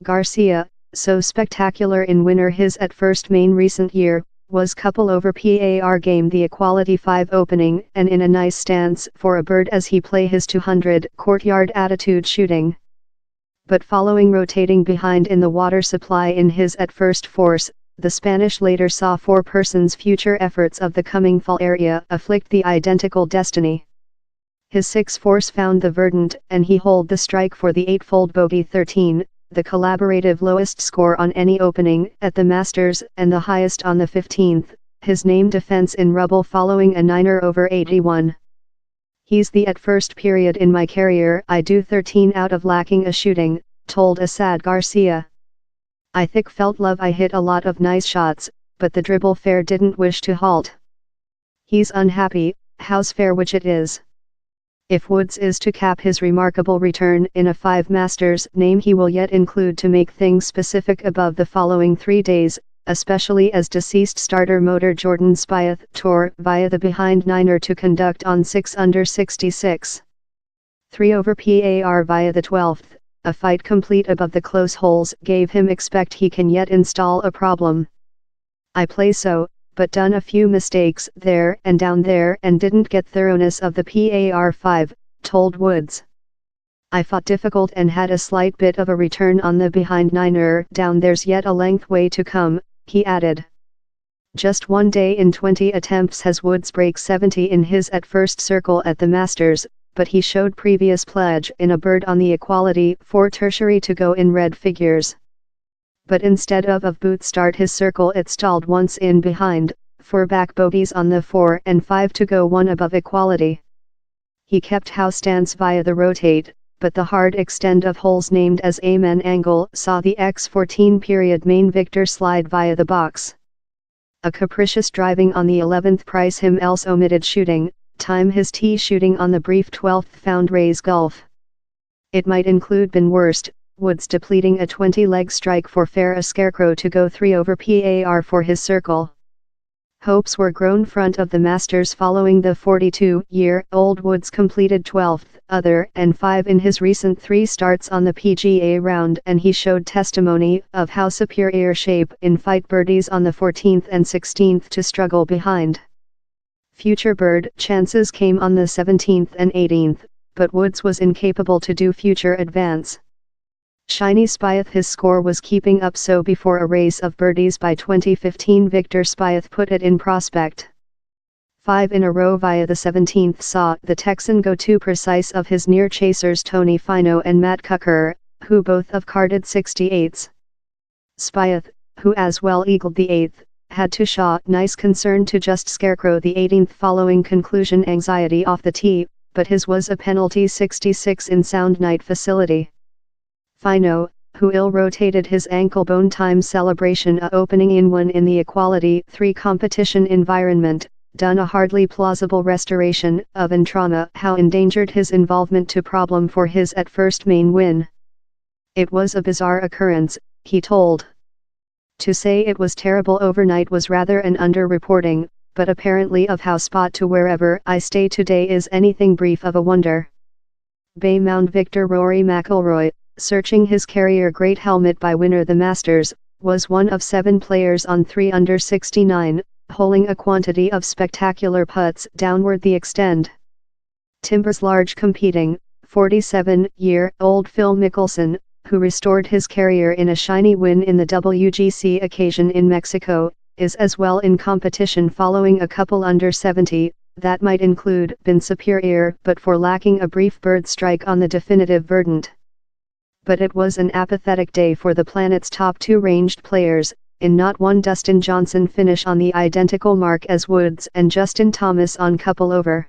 Garcia, so spectacular in winner his at first main recent year, was couple over par game the equality 5 opening and in a nice stance for a bird as he play his 200 courtyard attitude shooting. But following rotating behind in the water supply in his at first force, the Spanish later saw 4 persons future efforts of the coming fall area afflict the identical destiny. His 6 force found the verdant and he hold the strike for the 8-fold bogey 13, the collaborative lowest score on any opening at the Masters and the highest on the 15th, his name defense in rubble following a 9er over 81. He's the at first period in my career I do 13 out of lacking a shooting, told Sergio Garcia. I thick felt love I hit a lot of nice shots, but the dribble fair didn't wish to halt. He's unhappy, how's fair which it is. If Woods is to cap his remarkable return in a 5 Masters name he will yet include to make things specific above the following 3 days, especially as deceased starter motor Jordan Spieth tore via the behind 9er to conduct on 6 under 66. 3 over par via the 12th, a fight complete above the close holes gave him expect he can yet install a problem. I play so, but done a few mistakes there and down there and didn't get thoroughness of the par 5, told Woods. I fought difficult and had a slight bit of a return on the behind 9er down there's yet a length way to come, he added. Just one day in 20 attempts has Woods break 70 in his at first circle at the Masters, but he showed previous pledge in a bird on the equality 4 tertiary to go in red figures. But instead of boot start his circle it stalled once in behind, 4 back bogeys on the 4 and 5 to go 1 above equality. He kept house stance via the rotate, but the hard extend of holes named as Amen angle saw the X14 period main victor slide via the box. A capricious driving on the 11th price him else omitted shooting, time his tee shooting on the brief 12th found Ray's Gulf. It might include been worst, Woods depleting a 20-leg strike for fair a scarecrow to go 3 over par for his circle. Hopes were grown front of the Masters following the 42-year-old Woods completed 12th, other and 5 in his recent 3 starts on the PGA round and he showed testimony of how superior shape in fight birdies on the 14th and 16th to struggle behind. Future bird chances came on the 17th and 18th, but Woods was incapable to do future advance. Shiny Spieth his score was keeping up so before a race of birdies by 2015 Victor Spieth put it in prospect. 5 in a row via the 17th saw the Texan go too precise of his near chasers Tony Finau and Matt Kuchar, who both of carded 68s. Spieth, who as well eagled the 8th, had to show nice concern to just scarecrow the 18th following conclusion anxiety off the tee, but his was a penalty 66 in sound night facility. Finau, who ill-rotated his ankle bone time celebration a opening in 1 in the equality 3 competition environment, done a hardly plausible restoration of an trauma how endangered his involvement to problem for his at first main win. It was a bizarre occurrence, he told. To say it was terrible overnight was rather an underreporting, but apparently of how spot to wherever I stay today is anything brief of a wonder. Bay Mound victor Rory McIlroy, searching his career great helmet by winner the Masters, was one of 7 players on 3 under 69, holing a quantity of spectacular putts downward the extend. Timbers large competing, 47-year-old Phil Mickelson, who restored his career in a shiny win in the WGC occasion in Mexico, is as well in competition following a couple under 70, that might include been superior but for lacking a brief bird strike on the definitive verdant. But it was an apathetic day for the planet's top 2 ranged players, in not one Dustin Johnson finish on the identical mark as Woods and Justin Thomas on couple over.